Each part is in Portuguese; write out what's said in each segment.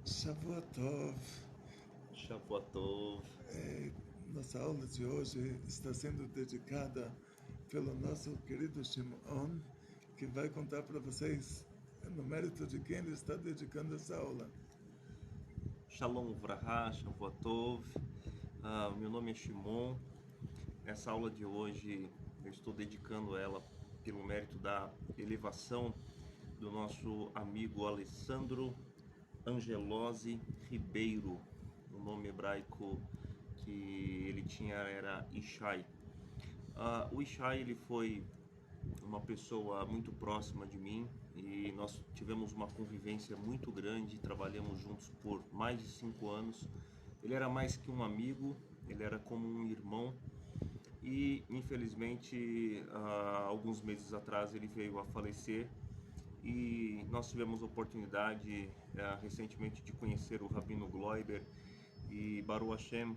Shavuot. Shavuot. Nossa aula de hoje está sendo dedicada pelo nosso querido Shimon, que vai contar para vocês no mérito de quem ele está dedicando essa aula. Shalom Uvraha, Shavuot. Meu nome é Shimon. Essa aula de hoje eu estou dedicando ela pelo mérito da elevação do nosso amigo Alessandro Angelosi Ribeiro. O nome hebraico que ele tinha era Ishai. O Ishai, ele foi uma pessoa muito próxima de mim e nós tivemos uma convivência muito grande, trabalhamos juntos por mais de 5 anos. Ele era mais que um amigo, ele era como um irmão e infelizmente alguns meses atrás ele veio a falecer e nós tivemos a oportunidade recentemente de conhecer o Rabino Gloiber e Baruch Hashem.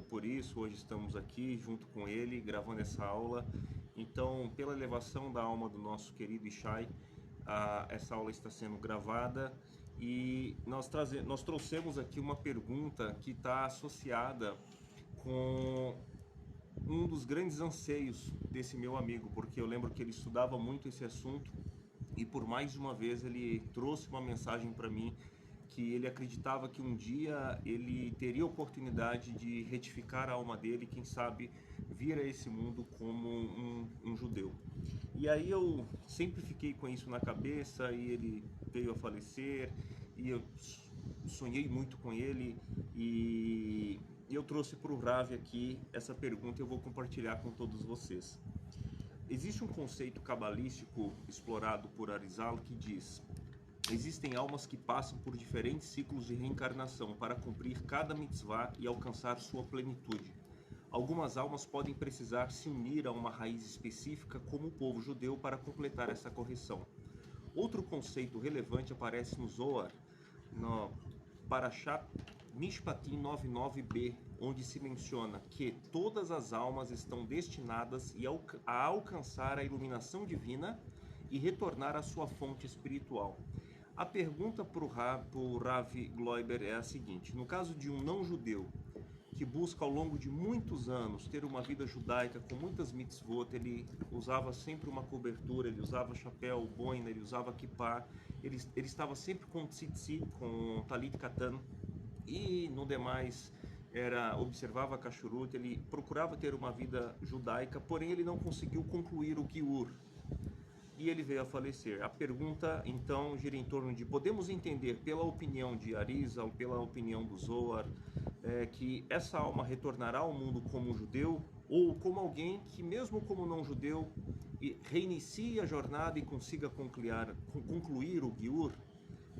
Por isso, hoje estamos aqui junto com ele, gravando essa aula. Então, pela elevação da alma do nosso querido Ishai, essa aula está sendo gravada e nós trouxemos aqui uma pergunta que está associada com um dos grandes anseios desse meu amigo, porque eu lembro que ele estudava muito esse assunto e por mais de uma vez ele trouxe uma mensagem para mim que ele acreditava que um dia ele teria a oportunidade de retificar a alma dele, quem sabe vir a esse mundo como um judeu. E aí eu sempre fiquei com isso na cabeça e ele veio a falecer e eu sonhei muito com ele e eu trouxe para o Rav aqui essa pergunta e eu vou compartilhar com todos vocês. Existe um conceito cabalístico explorado por Arizal que diz: existem almas que passam por diferentes ciclos de reencarnação para cumprir cada mitzvah e alcançar sua plenitude. Algumas almas podem precisar se unir a uma raiz específica, como o povo judeu, para completar essa correção. Outro conceito relevante aparece no Zohar, no Parashat Mishpatim 99b, onde se menciona que todas as almas estão destinadas a alcançar a iluminação divina e retornar à sua fonte espiritual. A pergunta para o Rav Gloiber é a seguinte: no caso de um não-judeu que busca ao longo de muitos anos ter uma vida judaica com muitas mitzvot, ele usava sempre uma cobertura, ele usava chapéu, boina, ele usava kippah, ele estava sempre com tzitzit, com talit katan, e no demais observava a kashrut, ele procurava ter uma vida judaica, porém ele não conseguiu concluir o giur e ele veio a falecer. A pergunta então gira em torno de: podemos entender pela opinião de Arizal, pela opinião do Zohar, que essa alma retornará ao mundo como um judeu ou como alguém que mesmo como não judeu reinicie a jornada e consiga concluir o giur?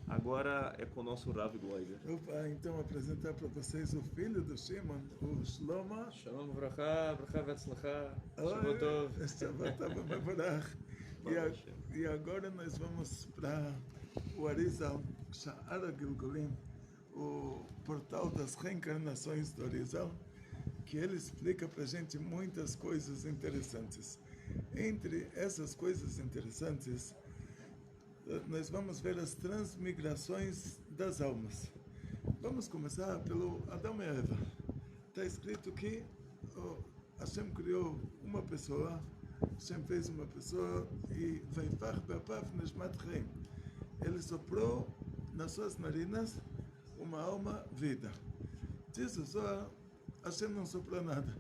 Agora é com o nosso Rav Gloiber. Eu vou então apresentar para vocês o filho do Shimon, o Shlomo. Shalom Uvracha, Bracha Vetzlacha, Oi, Shavuot Tov. Shabbat Mevorach. E agora nós vamos para o Arizal, Sha'ar Gilgulim, o portal das reencarnações do Arizal, que ele explica para a gente muitas coisas interessantes. Entre essas coisas interessantes, nós vamos ver as transmigrações das almas. Vamos começar pelo Adão e Eva. Está escrito que Hashem criou uma pessoa, Hashem fez uma pessoa e Vaifach be'apav neshmat chaim. Ele soprou nas suas narinas uma alma vida. Diz o Zohar, Hashem não soprou nada.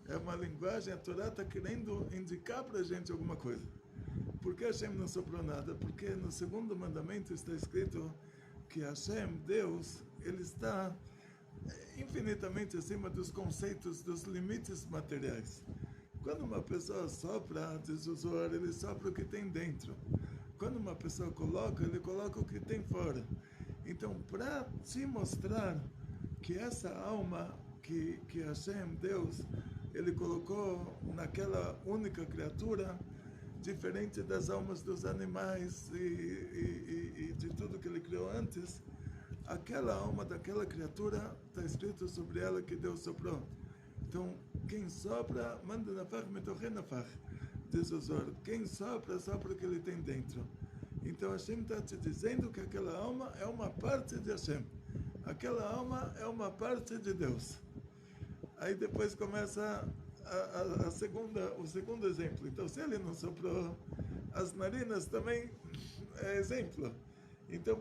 É uma linguagem, a Torá está querendo indicar para a gente alguma coisa. Por que Hashem não soprou nada? Porque no segundo mandamento está escrito que Hashem, Deus, ele está infinitamente acima dos conceitos, dos limites materiais. Quando uma pessoa sopra, diz o Zohar, ele sopra o que tem dentro. Quando uma pessoa coloca, ele coloca o que tem fora. Então, para te mostrar que essa alma que Hashem, Deus, ele colocou naquela única criatura, diferente das almas dos animais e de tudo que ele criou antes, aquela alma daquela criatura, está escrito sobre ela que Deus soprou. Então, quem sopra, manda nafach metoche nafach. Diz o Zohar, quem sopra, sopra o que ele tem dentro. Então Hashem está te dizendo que aquela alma é uma parte de Hashem. Aquela alma é uma parte de Deus. Aí depois começa o segundo exemplo. Então, se ele não soprou as narinas, também é exemplo. Então,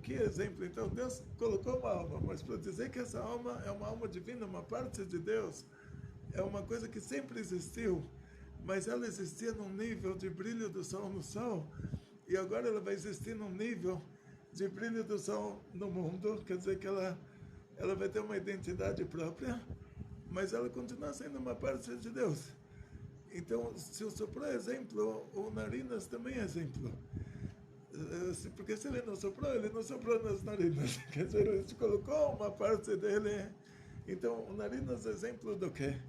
que exemplo? Então, Deus colocou uma alma, mas para dizer que essa alma é uma alma divina, uma parte de Deus, é uma coisa que sempre existiu, mas ela existia num nível de brilho do sol no sol, e agora ela vai existir num nível de brilho do sol no mundo, quer dizer que ela vai ter uma identidade própria, mas ela continua sendo uma parte de Deus. Então, se eu soprou exemplo, o narinas também é exemplo. Porque se ele não soprou nas narinas. Quer dizer, ele colocou uma parte dele. Então, o narinas é exemplo do quê?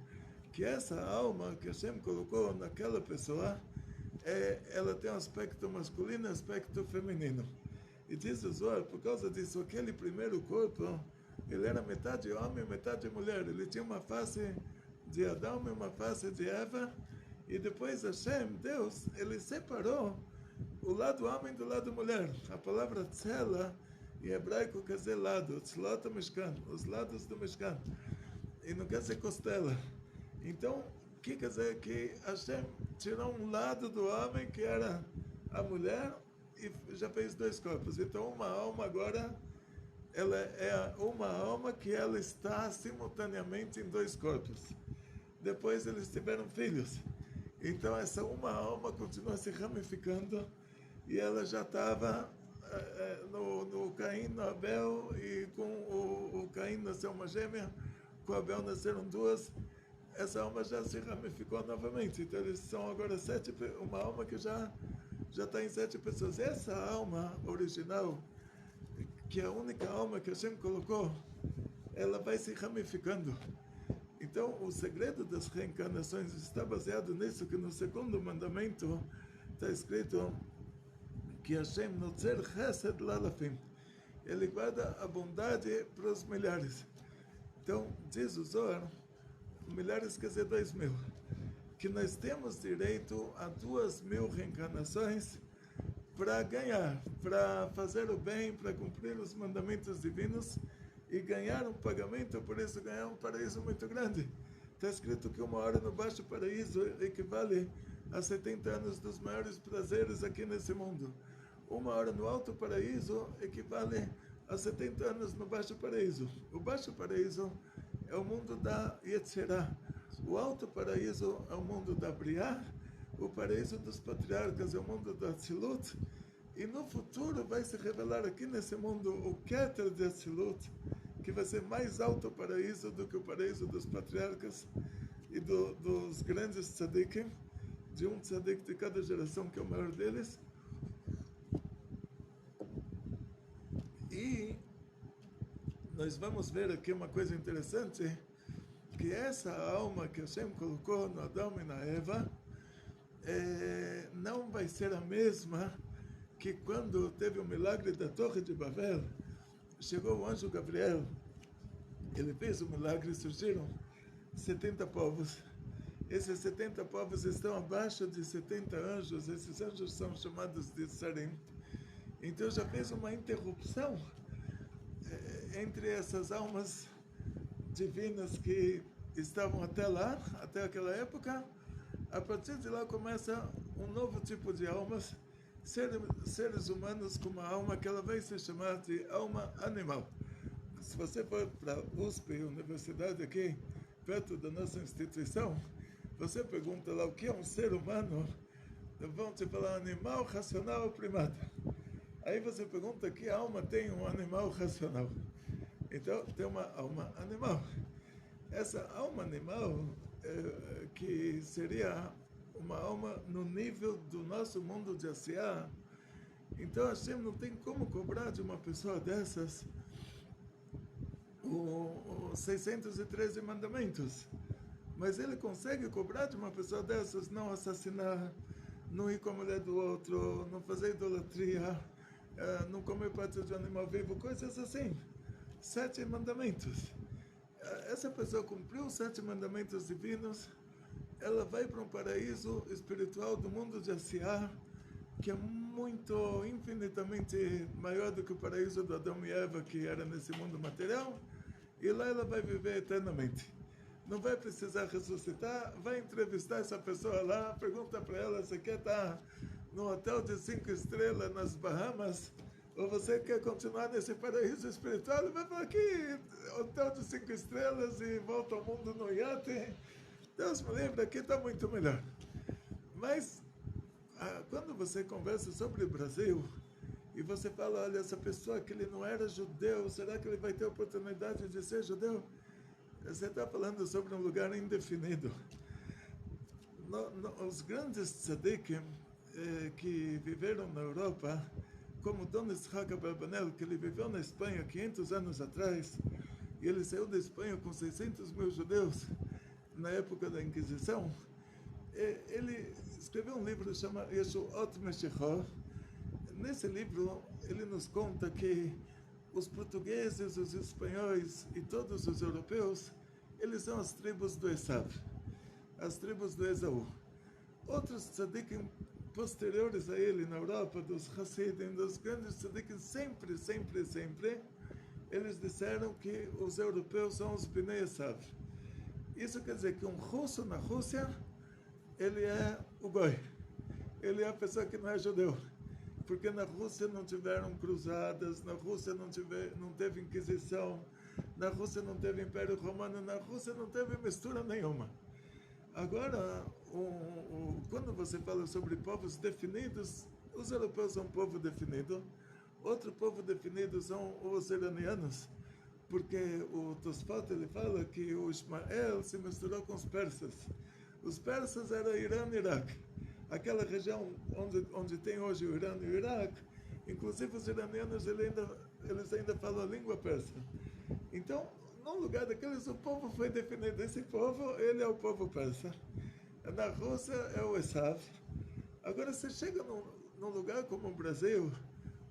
Que essa alma que Hashem colocou naquela pessoa, ela tem um aspecto masculino e um aspecto feminino. E diz o Zohar, por causa disso, aquele primeiro corpo, ele era metade homem e metade mulher. Ele tinha uma face de Adão e uma face de Eva. E depois Hashem, Deus, ele separou o lado homem do lado mulher. A palavra tzela, em hebraico, quer dizer lado. Tzlot Mishkan, os lados do Mishkan. E não quer dizer costela. Então, o que quer dizer? Que Hashem tirou um lado do homem, que era a mulher, e já fez dois corpos. Então, uma alma agora, ela é uma alma que ela está simultaneamente em dois corpos. Depois eles tiveram filhos. Então essa uma alma continua se ramificando, e ela já estava no Caim, no Abel, e com o Caim nasceu uma gêmea, com o Abel nasceram duas. Essa alma já se ramificou novamente. Então eles são agora uma alma que já está em 7 pessoas. Essa alma original, que é a única alma que Hashem colocou, ela vai se ramificando. Então, o segredo das reencarnações está baseado nisso, que no segundo mandamento está escrito que Hashem notzer chesed lalafim. Ele guarda a bondade para os milhares. Então, diz o Zohar, milhares quer dizer 2.000, que nós temos direito a 2.000 reencarnações para ganhar, para fazer o bem, para cumprir os mandamentos divinos e ganhar um pagamento, por isso ganhar um paraíso muito grande. Está escrito que 1 hora no baixo paraíso equivale a 70 anos dos maiores prazeres aqui nesse mundo. 1 hora no alto paraíso equivale a 70 anos no baixo paraíso. O baixo paraíso é o mundo da Yetzirah. O alto paraíso é o mundo da Briah. O paraíso dos patriarcas é o mundo da Atzilut. E no futuro vai se revelar aqui nesse mundo o Keter de Atzilut, que vai ser mais alto paraíso do que o paraíso dos patriarcas e dos grandes tzadikim, de um tzadik de cada geração que é o maior deles. E nós vamos ver aqui uma coisa interessante, que essa alma que Hashem colocou no Adão e na Eva não vai ser a mesma que quando teve o milagre da Torre de Babel. Chegou o anjo Gabriel, ele fez o milagre, surgiram 70 povos. Esses 70 povos estão abaixo de 70 anjos, esses anjos são chamados de Sarim. Então já fez uma interrupção entre essas almas divinas que estavam até lá, até aquela época. A partir de lá começa um novo tipo de almas, seres humanos com uma alma que ela vai se chamar de alma animal. Se você for para a USP, universidade aqui, perto da nossa instituição, você pergunta lá o que é um ser humano, vão te falar animal, racional ou primata. Aí você pergunta que alma tem um animal racional. Então tem uma alma animal. Essa alma animal, que seria uma alma no nível do nosso mundo de Asiá, então Hashem não tem como cobrar de uma pessoa dessas os 613 mandamentos, mas ele consegue cobrar de uma pessoa dessas não assassinar, não ir com a mulher do outro, não fazer idolatria, não comer parte de um animal vivo, coisas assim. 7 mandamentos. Essa pessoa cumpriu os 7 mandamentos divinos, ela vai para um paraíso espiritual do mundo de Asiá, que é muito, infinitamente maior do que o paraíso do Adão e Eva, que era nesse mundo material, e lá ela vai viver eternamente. Não vai precisar ressuscitar, vai entrevistar essa pessoa lá, pergunta para ela, você quer estar num hotel de 5 estrelas nas Bahamas, ou você quer continuar nesse paraíso espiritual? Ele vai falar aqui, hotel de 5 estrelas e volta ao mundo no iate. Deus me livre, aqui está muito melhor. Mas, quando você conversa sobre o Brasil, e você fala, olha, essa pessoa que ele não era judeu, será que ele vai ter a oportunidade de ser judeu? Você está falando sobre um lugar indefinido. Os grandes tzadikim que viveram na Europa, como Dom Yitzhak Abarbanel, que ele viveu na Espanha 500 anos atrás, e ele saiu da Espanha com 600 mil judeus na época da Inquisição, ele escreveu um livro chamado Yeshuot Meshichor. Nesse livro, ele nos conta que os portugueses, os espanhóis e todos os europeus, eles são as tribos do Esav, as tribos do Esaú. Outros tzadikim posteriores a ele na Europa, dos Hasidim, dos grandes tzadikim, sempre, eles disseram que os europeus são os Bnei Esav. Isso quer dizer que um russo na Rússia, ele é o goi, ele é a pessoa que não é judeu. Porque na Rússia não tiveram cruzadas, na Rússia não teve Inquisição, na Rússia não teve Império Romano, na Rússia não teve mistura nenhuma. Agora, quando você fala sobre povos definidos, os europeus são um povo definido, outro povo definido são os iranianos, porque o Tosfot ele fala que o Ismael se misturou com os persas. Os persas eram Irã e Iraque. Aquela região onde tem hoje o Irã e o Iraque, inclusive os iranianos eles ainda falam a língua persa. Então, num lugar daqueles, o povo foi definido. Esse povo, ele é o povo persa. Na Rússia é o Esav. Agora, você chega num lugar como o Brasil,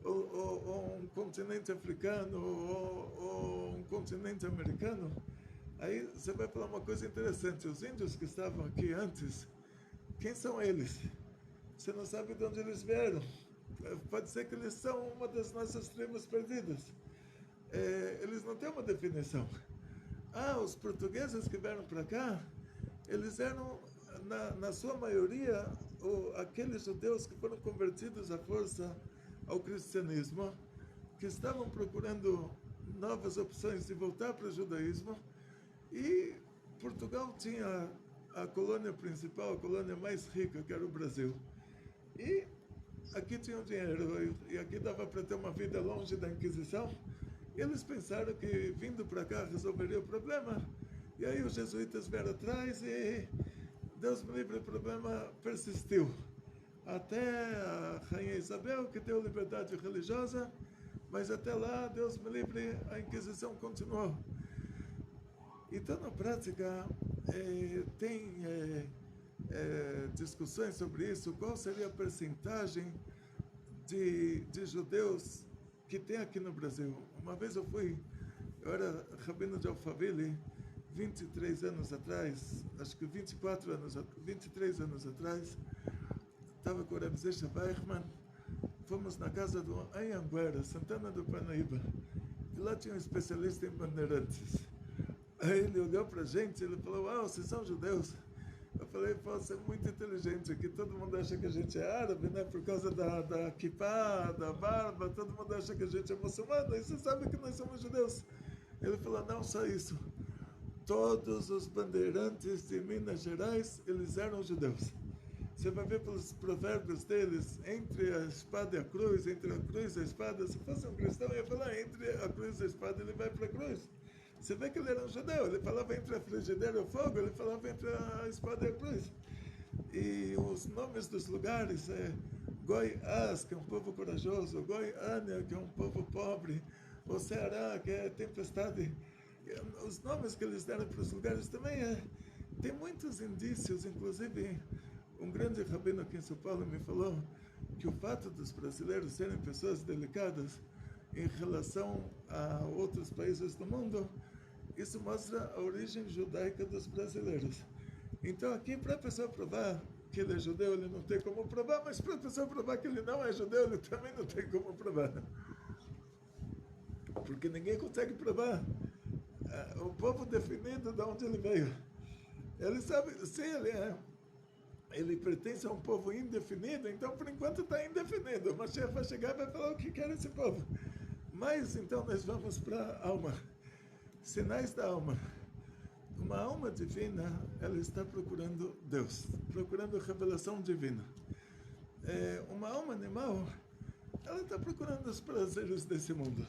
ou um continente africano, ou um continente americano, aí você vai falar uma coisa interessante. Os índios que estavam aqui antes, quem são eles? Você não sabe de onde eles vieram. Pode ser que eles são uma das nossas tribos perdidas. Eles não têm uma definição. Os portugueses que vieram para cá, eles eram, na sua maioria, aqueles judeus que foram convertidos à força ao cristianismo, que estavam procurando novas opções de voltar para o judaísmo, e Portugal tinha a colônia principal, a colônia mais rica, que era o Brasil. E aqui tinha o dinheiro, e aqui dava para ter uma vida longe da Inquisição. E eles pensaram que vindo para cá resolveria o problema. E aí os jesuítas vieram atrás e, Deus me livre, o problema persistiu. Até a Rainha Isabel, que deu liberdade religiosa, mas até lá, Deus me livre, a Inquisição continuou. Então, na prática, tem discussões sobre isso, qual seria a percentagem de judeus que tem aqui no Brasil. Uma vez eu era rabino de Alphaville, 23 anos atrás, acho que 23 anos atrás, estava com o Rebbe Zesha Weichmann, fomos na casa do Anhanguera, Santana do Parnaíba, e lá tinha um especialista em bandeirantes. Aí ele olhou para a gente, ele falou, vocês são judeus? Eu falei, você é muito inteligente aqui, todo mundo acha que a gente é árabe, né? Por causa da kippah, da barba, todo mundo acha que a gente é muçulmano, e você sabe que nós somos judeus. Ele falou, não só isso, todos os bandeirantes de Minas Gerais, eles eram judeus. Você vai ver pelos provérbios deles, entre a espada e a cruz, entre a cruz e a espada, se fosse um cristão, ia falar, entre a cruz e a espada, ele vai para a cruz. Você vê que ele era um judeu, ele falava entre a frigideira e o fogo, ele falava entre a espada e a cruz. E os nomes dos lugares Goi As, que é um povo corajoso, Goi Ania, que é um povo pobre, o Ceará, que é tempestade. Os nomes que eles deram para os lugares também tem muitos indícios, inclusive um grande rabino aqui em São Paulo me falou que o fato dos brasileiros serem pessoas delicadas em relação a outros países do mundo, isso mostra a origem judaica dos brasileiros. Então aqui, para a pessoa provar que ele é judeu, ele não tem como provar, mas para a pessoa provar que ele não é judeu, ele também não tem como provar. Porque ninguém consegue provar o povo definido de onde ele veio. Ele sabe, se ele pertence a um povo indefinido, então por enquanto está indefinido. O Mashiach vai chegar e vai falar o que quer esse povo. Mas então nós vamos para a alma. Sinais da alma. Uma alma divina, ela está procurando Deus, procurando revelação divina. Uma alma animal, ela está procurando os prazeres desse mundo.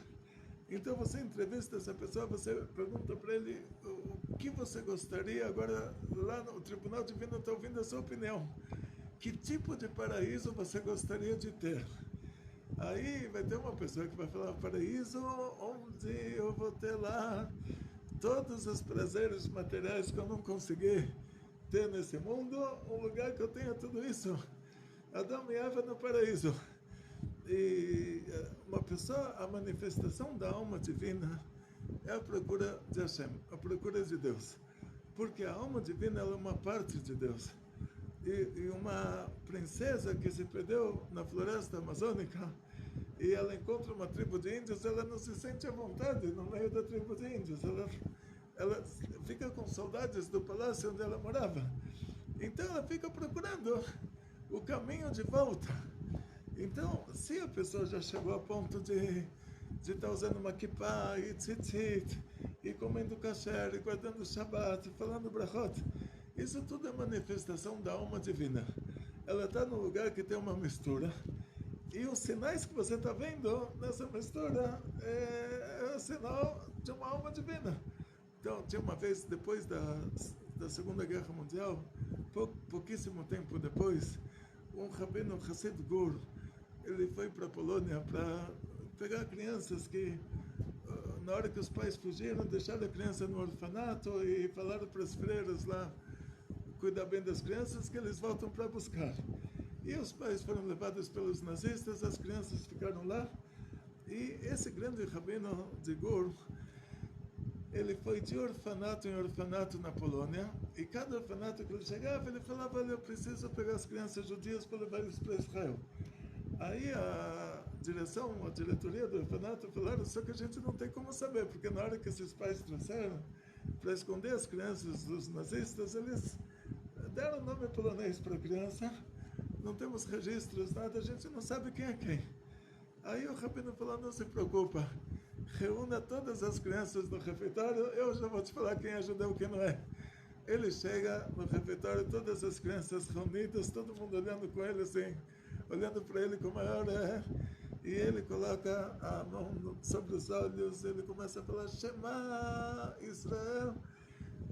Então você entrevista essa pessoa, você pergunta para ele o que você gostaria, agora lá no Tribunal Divino está ouvindo a sua opinião. Que tipo de paraíso você gostaria de ter? Aí vai ter uma pessoa que vai falar, paraíso onde eu vou ter lá todos os prazeres materiais que eu não consegui ter nesse mundo, um lugar que eu tenha tudo isso. Adão e Eva no paraíso. E uma pessoa, a manifestação da alma divina é a procura de Hashem, a procura de Deus. Porque a alma divina ela é uma parte de Deus. E uma princesa que se perdeu na floresta amazônica e ela encontra uma tribo de índios, ela não se sente à vontade no meio da tribo de índios. Ela fica com saudades do palácio onde ela morava. Então ela fica procurando o caminho de volta. Então, se a pessoa já chegou a ponto de estar usando uma kippah e tzitzit, e comendo kasher, e guardando Shabbat, e falando brachot, isso tudo é manifestação da alma divina. Ela está num lugar que tem uma mistura, e os sinais que você está vendo nessa mistura é o sinal de uma alma divina. Então, tinha uma vez, depois da Segunda Guerra Mundial, pouquíssimo tempo depois, um rabino Hassid Gur, ele foi para a Polônia para pegar crianças que, na hora que os pais fugiram, deixaram a criança no orfanato e falaram para as freiras lá, cuidar bem das crianças, que eles voltam para buscar. E os pais foram levados pelos nazistas, as crianças ficaram lá, e esse grande rabino de Gur, ele foi de orfanato em orfanato na Polônia, e cada orfanato que ele chegava, ele falava, olha, eu preciso pegar as crianças judias para levar eles para Israel. Aí a diretoria do orfanato falaram, só que a gente não tem como saber, porque na hora que esses pais trouxeram para esconder as crianças dos nazistas, eles deram nome polonês para a criança, não temos registros, nada, a gente não sabe quem é quem. Aí o rabino falou, não se preocupa, reúna todas as crianças no refeitório, eu já vou te falar quem é judeu e quem não é. Ele chega no refeitório, todas as crianças reunidas, todo mundo olhando com ele assim, olhando para ele com maior e ele coloca a mão sobre os olhos, ele começa a falar Shema Israel,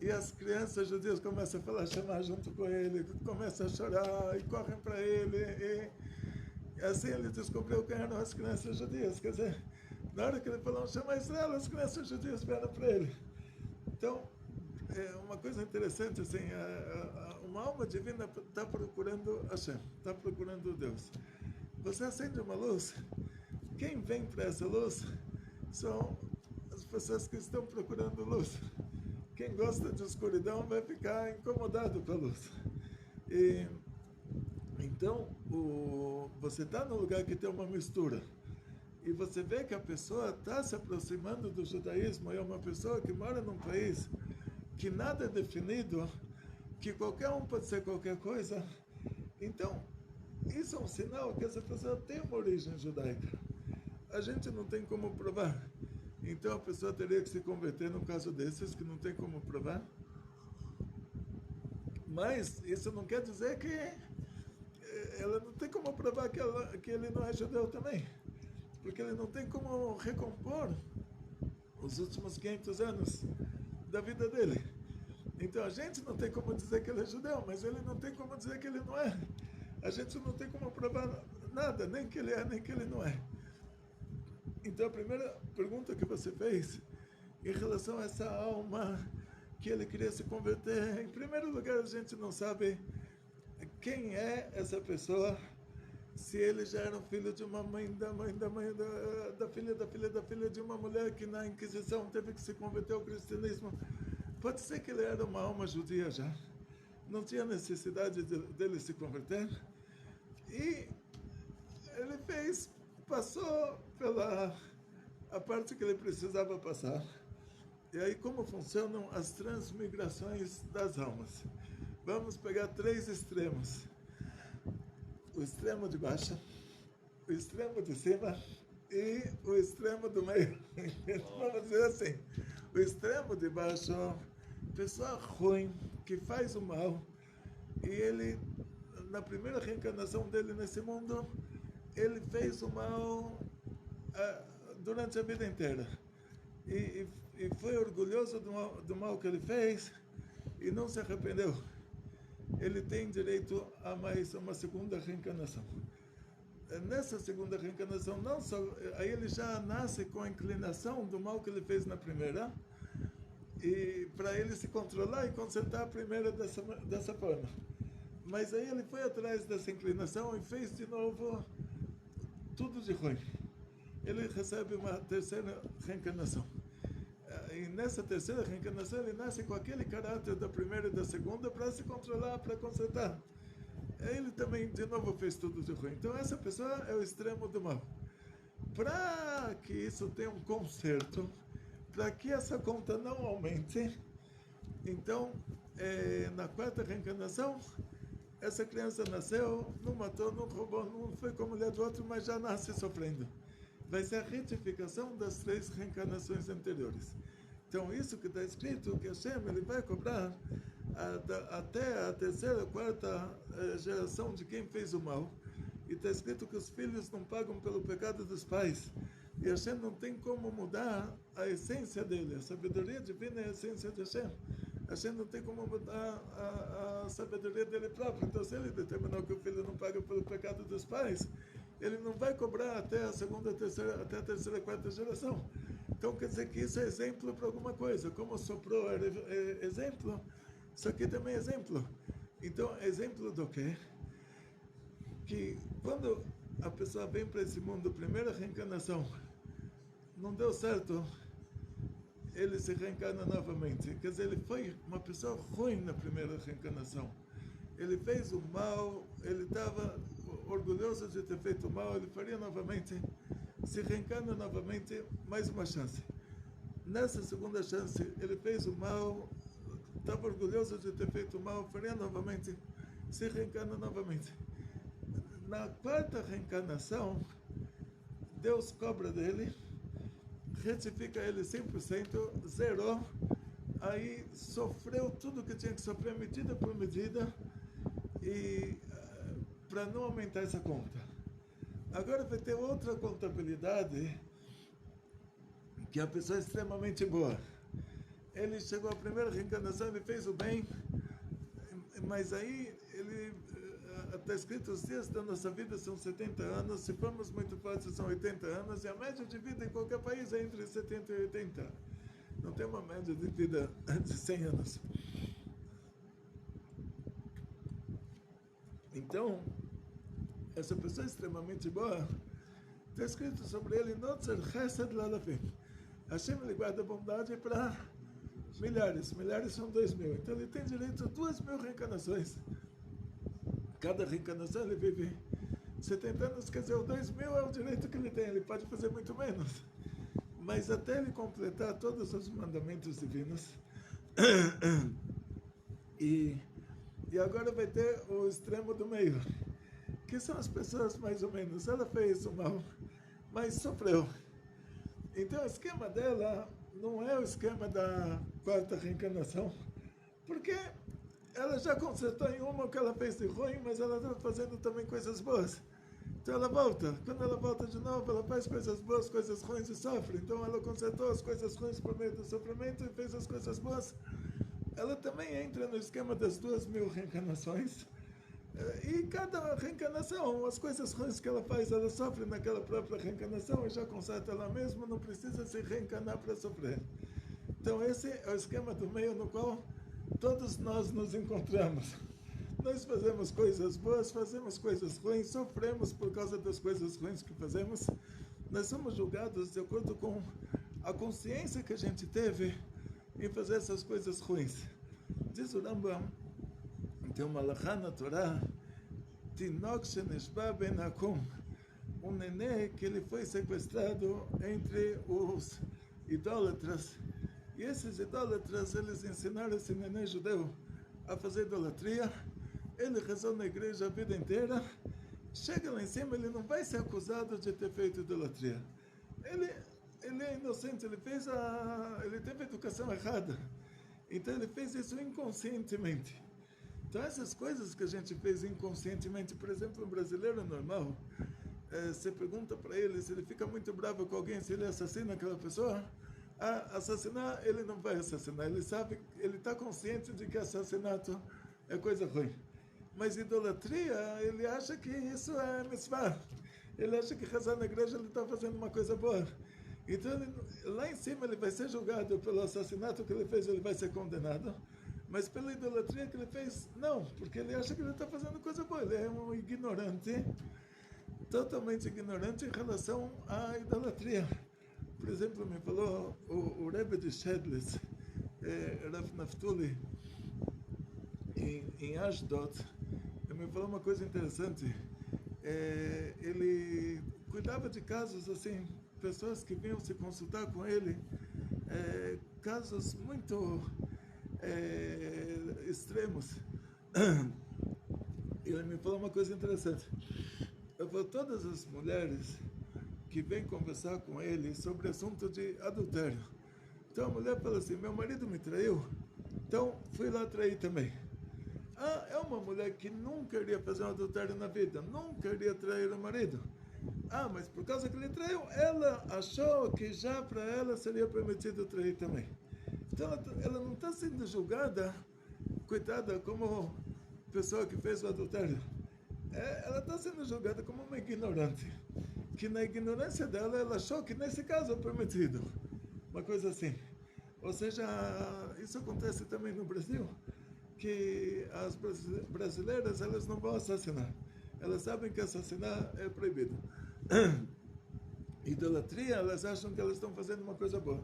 e as crianças judias começam a falar Shema junto com ele, começam a chorar e correm para ele, e assim ele descobriu quem eram as crianças judias. Quer dizer, na hora que ele falou Shema Israel, as crianças judias vieram para ele. Então, é uma coisa interessante, assim, uma alma divina está procurando Hashem, está procurando Deus. Você acende uma luz, quem vem para essa luz são as pessoas que estão procurando luz. Quem gosta de escuridão vai ficar incomodado com a luz. E, então, você está num lugar que tem uma mistura, e você vê que a pessoa está se aproximando do judaísmo, é uma pessoa que mora num país que nada é definido, que qualquer um pode ser qualquer coisa. Então, isso é um sinal que essa pessoa tem uma origem judaica. A gente não tem como provar. Então a pessoa teria que se converter num caso desses, que não tem como provar. Mas isso não quer dizer que ela não tem como provar que ele não é judeu também. Porque ele não tem como recompor os últimos 500 anos da vida dele. Então a gente não tem como dizer que ele é judeu, mas ele não tem como dizer que ele não é. A gente não tem como provar nada, nem que ele é, nem que ele não é. Então a primeira pergunta que você fez, em relação a essa alma que ele queria se converter, em primeiro lugar a gente não sabe quem é essa pessoa, se ele já era um filho de uma mãe, da filha de uma mulher que na Inquisição teve que se converter ao cristianismo. Pode ser que ele era uma alma judia já. não tinha necessidade dele se converter, e ele passou pela a parte que ele precisava passar. E aí como funcionam as transmigrações das almas? Vamos pegar 3 extremos. O extremo de baixo, o extremo de cima e o extremo do meio. Vamos dizer assim, o extremo de baixo, pessoa ruim, que faz o mal, e ele, na primeira reencarnação dele nesse mundo, ele fez o mal durante a vida inteira. E foi orgulhoso do mal que ele fez e não se arrependeu. Ele tem direito a mais uma segunda reencarnação. Nessa segunda reencarnação, não só, aí ele já nasce com a inclinação do mal que ele fez na primeira, e para ele se controlar e consertar a primeira dessa forma. Mas aí ele foi atrás dessa inclinação e fez de novo tudo de ruim. Ele recebe uma terceira reencarnação. E nessa terceira reencarnação ele nasce com aquele caráter da primeira e da segunda para se controlar, para consertar. Ele também de novo fez tudo de ruim. Então essa pessoa é o extremo do mal. Para que isso tenha um conserto, para que essa conta não aumente, então na quarta reencarnação essa criança nasceu, não matou, não roubou, não foi com a mulher do outro, mas já nasce sofrendo. Vai ser a retificação das 3 reencarnações anteriores. Então, isso que está escrito, que Hashem ele vai cobrar até a terceira, quarta geração de quem fez o mal. E está escrito que os filhos não pagam pelo pecado dos pais. E Hashem não tem como mudar a essência dele. A sabedoria divina é a essência de Hashem. Hashem não tem como mudar a sabedoria dele próprio. Então, se ele determinou que o filho não paga pelo pecado dos pais, ele não vai cobrar até a segunda, terceira, até a terceira, quarta geração. Então quer dizer que isso é exemplo para alguma coisa. Como soprou é exemplo, isso aqui também é exemplo. Então, exemplo do quê? Que quando a pessoa vem para esse mundo, primeira reencarnação, não deu certo, ele se reencarna novamente. Quer dizer, ele foi uma pessoa ruim na primeira reencarnação. Ele fez o mal, ele estava orgulhoso de ter feito o mal, ele faria novamente, se reencarna novamente, mais uma chance. Nessa segunda chance, ele fez o mal, estava orgulhoso de ter feito o mal, faria novamente, se reencarna novamente. Na quarta reencarnação, Deus cobra dele, retifica ele 100%, zerou, aí sofreu tudo que tinha que sofrer, medida por medida, e para não aumentar essa conta. Agora vai ter outra contabilidade, que a pessoa é extremamente boa. Ele chegou à primeira reencarnação, ele fez o bem, mas aí ele está escrito, os dias da nossa vida são 70 anos, se formos muito fortes são 80 anos, e a média de vida em qualquer país é entre 70 e 80. Não tem uma média de vida de 100 anos. Então, essa pessoa é extremamente boa, está escrito sobre ele, Notzer Chesed Lalafim. Hashem ele guarda bondade para milhares são 2.000. Então ele tem direito a 2.000 reencarnações. Cada reencarnação ele vive 70 anos, quer dizer, o 2.000 é o direito que ele tem, ele pode fazer muito menos. Mas até ele completar todos os mandamentos divinos. E agora vai ter o extremo do meio, que são as pessoas mais ou menos. Ela fez o mal, mas sofreu. Então o esquema dela não é o esquema da quarta reencarnação, porque ela já consertou em uma o que ela fez de ruim, mas ela está fazendo também coisas boas. Então ela volta. Quando ela volta de novo, ela faz coisas boas, coisas ruins e sofre. Então ela consertou as coisas ruins por meio do sofrimento e fez as coisas boas. Ela também entra no esquema das 2.000 reencarnações. E cada reencarnação, as coisas ruins que ela faz, ela sofre naquela própria reencarnação e já conserta ela mesma, não precisa se reencarnar para sofrer. Então esse é o esquema do meio no qual todos nós nos encontramos. Nós fazemos coisas boas, fazemos coisas ruins, sofremos por causa das coisas ruins que fazemos. Nós somos julgados de acordo com a consciência que a gente teve em fazer essas coisas ruins. Diz o Rambam, tem uma alahá na Torá, Tinok Sheneshba Ben Hakum, um nenê que ele foi sequestrado entre os idólatras. E esses idólatras, eles ensinaram esse nenê judeu a fazer idolatria. Ele rezou na igreja a vida inteira. Chega lá em cima, ele não vai ser acusado de ter feito idolatria. Ele é inocente, ele teve educação errada. Então ele fez isso inconscientemente. Então essas coisas que a gente fez inconscientemente, por exemplo, um brasileiro normal, você pergunta para ele se ele fica muito bravo com alguém, se ele assassina aquela pessoa, assassinar, ele não vai assassinar. Ele sabe, ele está consciente de que assassinato é coisa ruim. Mas idolatria, ele acha que isso é mitzvah. Ele acha que rezar na igreja ele está fazendo uma coisa boa. Então, lá em cima ele vai ser julgado pelo assassinato que ele fez, ele vai ser condenado. Mas pela idolatria que ele fez, não, porque ele acha que ele está fazendo coisa boa. Ele é um ignorante, totalmente ignorante em relação à idolatria. Por exemplo, me falou o Rebbe de Shedlitz, Rav Naftuli, em Ashdod, ele me falou uma coisa interessante. Ele cuidava de casos assim, pessoas que vinham se consultar com ele, casos muito extremos. Ele me falou uma coisa interessante. Eu falei, todas as mulheres que vêm conversar com ele sobre assunto de adultério. Então a mulher fala assim, meu marido me traiu, então fui lá trair também. É uma mulher que nunca iria fazer um adultério na vida, nunca iria trair o marido. Mas por causa que ele traiu, ela achou que já para ela seria permitido trair também. Então ela não está sendo julgada, coitada, como pessoa que fez o adultério. Ela está sendo julgada como uma ignorante, que na ignorância dela, ela achou que nesse caso é permitido. Uma coisa assim. Ou seja, isso acontece também no Brasil, que as brasileiras, elas não vão assassinar. Elas sabem que assassinar é proibido. Idolatria, elas acham que elas estão fazendo uma coisa boa.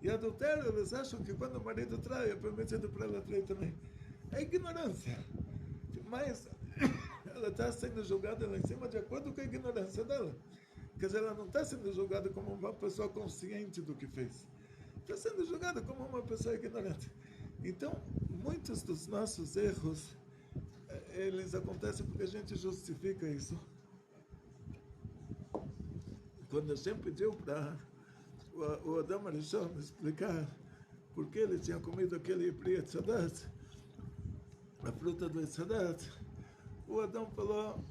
E adultério, elas acham que quando o marido trai, é permitido para ela trair também. É ignorância. Mas ela está sendo julgada lá em cima de acordo com a ignorância dela. Quer dizer, ela não está sendo julgada como uma pessoa consciente do que fez. Está sendo julgada como uma pessoa ignorante. Então, muitos dos nossos erros, eles acontecem porque a gente justifica isso. Quando a gente pediu para o Adam Arishon explicar por que ele tinha comido aquele Pri Etzadat, a fruta do Etzadat, o Adão falou,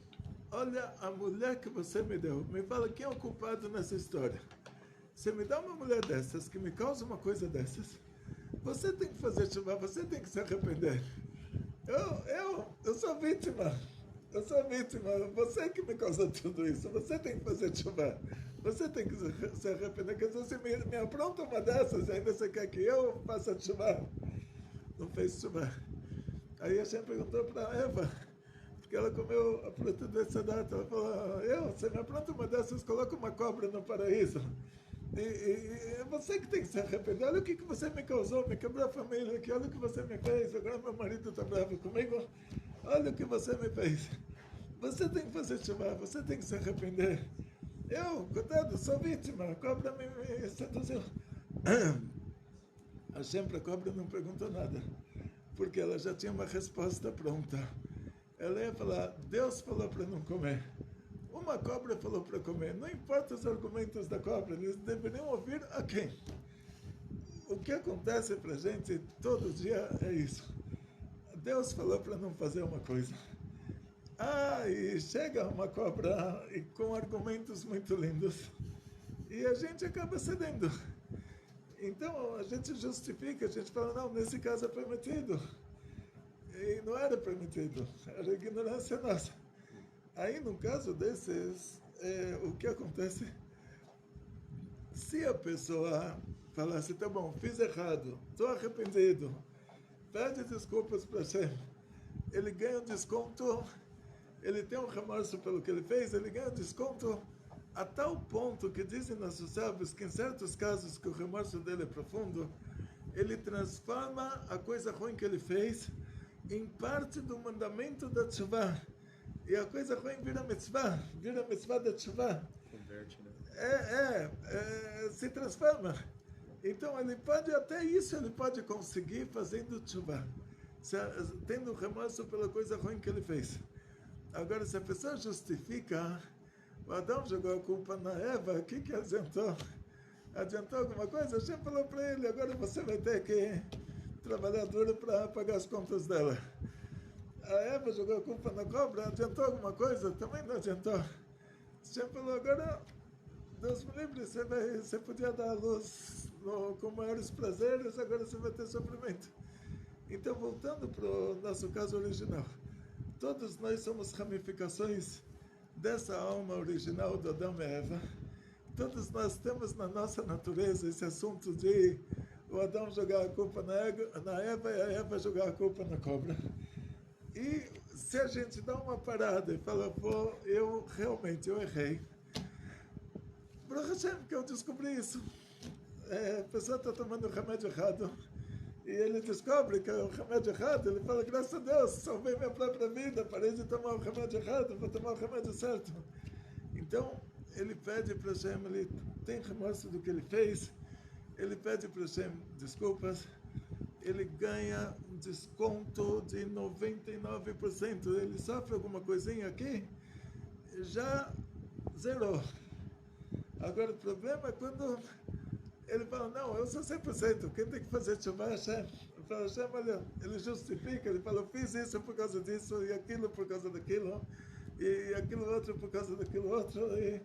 olha a mulher que você me deu, me fala quem é o culpado nessa história. Você me dá uma mulher dessas, que me causa uma coisa dessas, você tem que fazer chuva, você tem que se arrepender. Eu sou vítima. Eu sou vítima. Você que me causou tudo isso. Você tem que fazer chuva. Você tem que se arrepender. Quer dizer, você me apronta uma dessas e ainda você quer que eu faça chuva. Não fez chuva. Aí a gente perguntou para Eva, porque ela comeu a fruta dessa data. Ela falou, você me apronta uma dessas, coloca uma cobra no paraíso. E é você que tem que se arrepender. Olha o que você me causou, me quebrou a família aqui, olha o que você me fez, agora meu marido está bravo comigo, olha o que você me fez. Você tem que fazer chuva, você tem que se arrepender. Eu, coitado, sou vítima, a cobra me seduziu. A cobra não perguntou nada, porque ela já tinha uma resposta pronta. Ela ia falar, Deus falou para não comer. Uma cobra falou para comer. Não importa os argumentos da cobra, eles deveriam ouvir a quem? O que acontece para a gente todo dia é isso. Deus falou para não fazer uma coisa. E chega uma cobra e com argumentos muito lindos. E a gente acaba cedendo. Então a gente justifica, a gente fala, não, nesse caso é permitido. E não era permitido, era ignorância nossa. Aí, no caso desses, o que acontece? Se a pessoa falasse, tá bom, fiz errado, estou arrependido, pede desculpas para Hashem, ele ganha um desconto, ele tem um remorso pelo que ele fez, ele ganha um desconto a tal ponto que dizem nossos sábios que em certos casos que o remorso dele é profundo, ele transforma a coisa ruim que ele fez em parte do mandamento da tshuva. E a coisa ruim vira mitzvah da tshuva. Converte, né? Se transforma. Então ele pode, até isso ele pode conseguir fazendo tshuva, tendo remorso pela coisa ruim que ele fez. Agora, se a pessoa justifica, o Adão jogou a culpa na Eva, o que adiantou? Adiantou alguma coisa? Hashem falou para ele, agora você vai ter que trabalhar duro para pagar as contas dela. A Eva jogou a culpa na cobra, adiantou alguma coisa? Também não adiantou. Hashem falou, agora, Deus me livre, você podia dar a luz com maiores prazeres, agora você vai ter sofrimento. Então, voltando para o nosso caso original, todos nós somos ramificações dessa alma original do Adão e Eva. Todos nós temos na nossa natureza esse assunto de o Adão jogar a culpa na Eva e a Eva jogar a culpa na cobra. E se a gente dá uma parada e fala, pô, eu errei. Baruch Hashem que eu descobri isso. A pessoa está tomando o remédio errado e ele descobre que é o remédio errado. Ele fala, graças a Deus, salvei minha própria vida, parei de tomar o remédio errado, vou tomar o remédio certo. Então, ele pede para Hashem, ele tem remorso do que ele fez, ele pede para Hashem desculpas, ele ganha um desconto de 99%, ele sofre alguma coisinha aqui, já zerou. Agora o problema é quando ele fala, não, eu sou 100%, quem tem que fazer tshuva é Hashem. Ele fala, Hashem, olha, ele justifica, ele fala, eu fiz isso por causa disso, e aquilo por causa daquilo, e aquilo outro por causa daquilo outro, e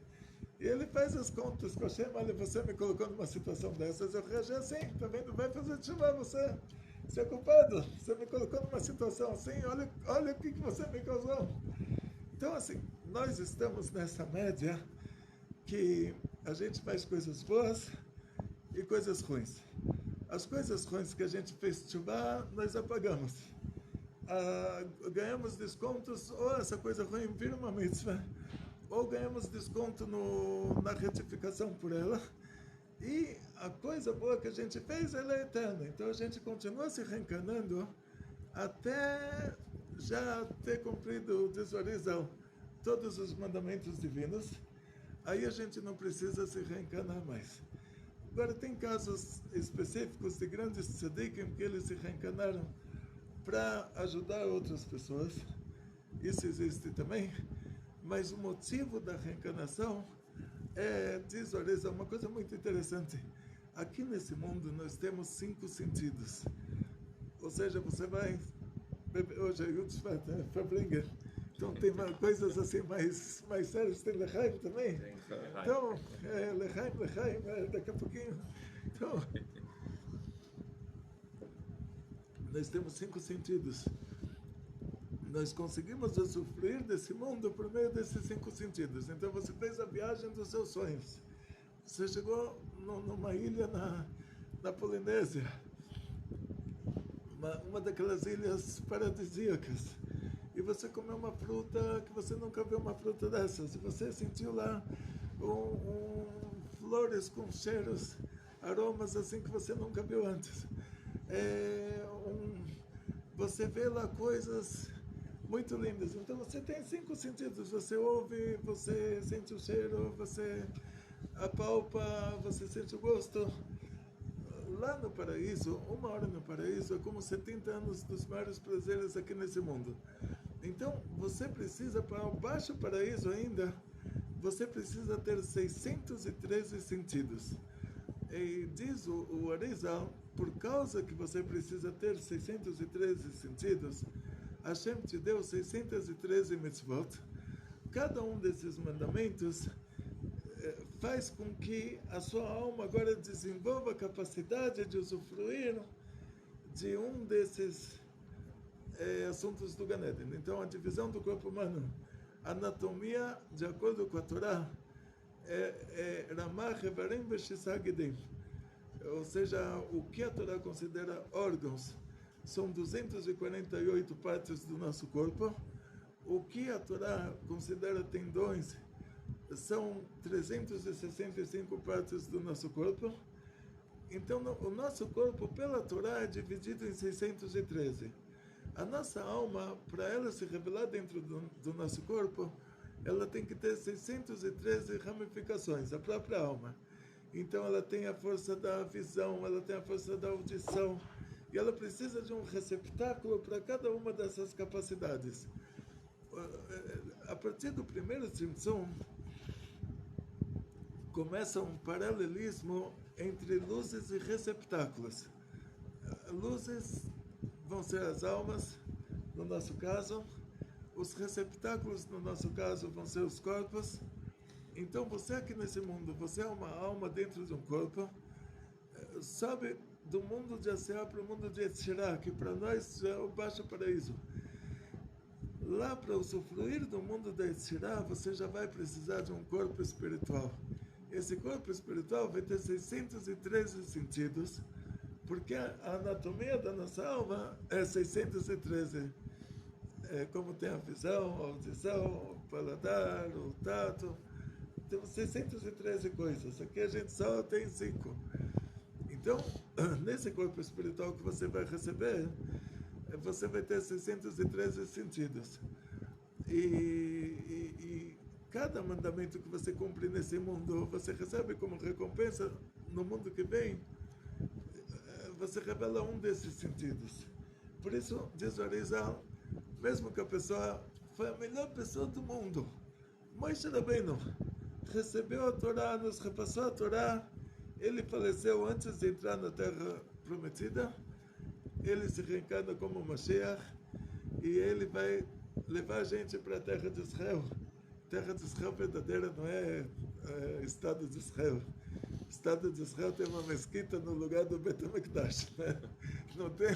ele faz as contas com Hashem, olha, você me colocou numa situação dessas, eu reagi assim, tá vendo, vai fazer tshuva, você é culpado, você me colocou numa situação assim, olha o que você me causou. Então, assim, nós estamos nessa média que a gente faz coisas boas e coisas ruins. As coisas ruins que a gente fez tshuva, nós apagamos. Ganhamos descontos, ou essa coisa ruim vira uma mitzvah, ou ganhamos desconto na retificação por ela, e a coisa boa que a gente fez, ela é eterna. Então a gente continua se reencarnando até já ter cumprido, desvalorizar todos os mandamentos divinos. Aí a gente não precisa se reencarnar mais. Agora, tem casos específicos de grandes tzadikim que eles se reencarnaram para ajudar outras pessoas. Isso existe também. Mas o motivo da reencarnação diz uma coisa muito interessante. Aqui nesse mundo nós temos 5 sentidos. Ou seja, você vai beber, hoje é Yutzfat, Fabringer. Então tem coisas assim mais sérias, tem Lechaim também. Então, Lechaim, daqui a pouquinho. Então, nós temos 5 sentidos. Nós conseguimos usufruir desse mundo por meio desses 5 sentidos. Então você fez a viagem dos seus sonhos. Você chegou numa ilha na Polinésia, uma daquelas ilhas paradisíacas. E você comeu uma fruta que você nunca viu uma fruta dessas. E você sentiu lá flores com cheiros, aromas assim que você nunca viu antes. Você vê lá coisas muito lindas. Então você tem 5 sentidos. Você ouve, você sente o cheiro, você apalpa, você sente o gosto. Lá no paraíso, 1 hora no paraíso é como 70 anos dos maiores prazeres aqui nesse mundo. Então, você precisa, para o baixo paraíso ainda, você precisa ter 613 sentidos. E diz o Arizal, por causa que você precisa ter 613 sentidos, Hashem te deu 613 mitzvot. Cada um desses mandamentos faz com que a sua alma agora desenvolva a capacidade de usufruir de um desses assuntos do Gan Eden. Então, a divisão do corpo humano, anatomia, de acordo com a Torá, Ramah Hevarim Veshisah Gedim. Ou seja, o que a Torá considera órgãos são 248 partes do nosso corpo. O que a Torá considera tendões são 365 partes do nosso corpo. Então, o nosso corpo, pela Torá, é dividido em 613. A nossa alma, para ela se revelar dentro do nosso corpo, ela tem que ter 613 ramificações, a própria alma. Então ela tem a força da visão, ela tem a força da audição, e ela precisa de um receptáculo para cada uma dessas capacidades. A partir do primeiro Tzimtzum, começa um paralelismo entre luzes e receptáculos. Luzes vão ser as almas, no nosso caso. Os receptáculos, no nosso caso, vão ser os corpos. Então, você aqui nesse mundo, você é uma alma dentro de um corpo. Sabe, do mundo de Asiá para o mundo de Yetzirah, que para nós é o baixo paraíso. Lá, para usufruir do mundo da Yetzirah, você já vai precisar de um corpo espiritual. Esse corpo espiritual vai ter 613 sentidos, porque a anatomia da nossa alma é 613. Como tem a visão, a audição, o paladar, o tato. Temos 613 coisas. Aqui a gente só tem 5. Então, nesse corpo espiritual que você vai receber, você vai ter 613 sentidos. E cada mandamento que você cumpre nesse mundo, você recebe como recompensa no mundo que vem, você revela um desses sentidos. Por isso, diz o Arizal, mesmo que a pessoa foi a melhor pessoa do mundo, Moshe Rabbeinu recebeu a Torá, nos repassou a Torá, ele faleceu antes de entrar na Terra Prometida, ele se reencarna como Mashiach, e ele vai levar a gente para a Terra de Israel. Terra de Israel verdadeira não é Estado de Israel. Estado de Israel tem uma mesquita no lugar do Bet HaMikdash, né? Não tem.